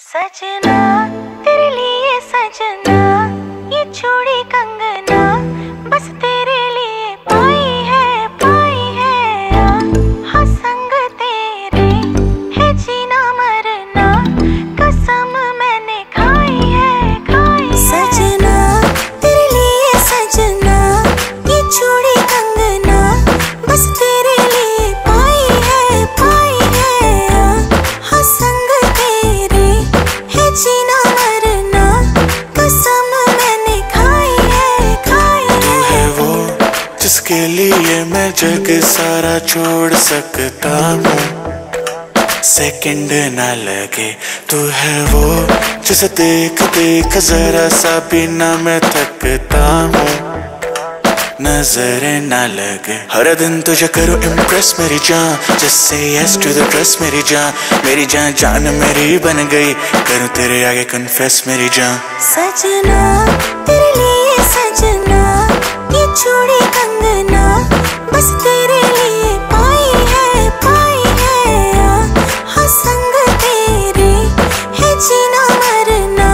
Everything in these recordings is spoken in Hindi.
सजना तेरे लिए सजना, ये चूड़ी कंगना बस तेरे लिए पाई है हाँ संग तेरे है जीना मरना, कसम मैंने खाई है सजना तेरे लिए सजना, ये चूड़ी कंगना बस तेरे लिए पाई है हाँ संग तेरे है जीना मरना, कसम मैंने खाई है तू है वो जिसके लिए मैं जग सारा छोड़ सकता हूँ, सेकंड ना लगे। तू है वो जिसे देख देख जरा सा भी ना मैं थकता हूँ, नजरें ना लगे। हर दिन तुझे करो इम्प्रेस मेरी जान, just say yes to the dress मेरी जान जान मेरी बन गई, करूँ तेरे आगे कन्फेस मेरी जान। सजना तेरे लिए सजना, ये चूड़ी कंगना बस तेरे लिए पाई है हाँ संग तेरे है जीना मरना,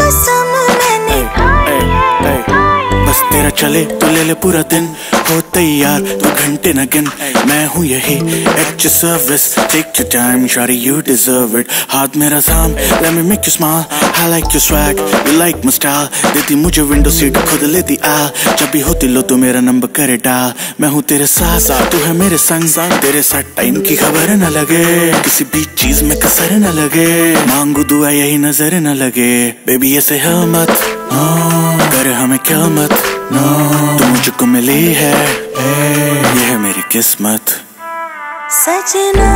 कसम मैंने खाई है बस तेरा चले तो ले ले पूरा दिन, हो तैयार तू घंटे न गिन, मैं हूँ यही at your service, take your time shawty you deserve it। हाथ मेरा थाम let me make you smile, I like your swag you like my style, देती मुझे विंडो सीट खुद लेती आ, जब भी होती लो तो मेरा नंबर करे डाल, मैं हूँ तेरे साथ तू है मेरे संग, तेरे साथ टाइम की खबर न लगे, किसी भी चीज में कसर न लगे, मांगू दुआ यही नजर न लगे, बेबी ऐसे है मत कर हमें क्या मत तू मुझको मिली है ये है मेरी किस्मत। सजना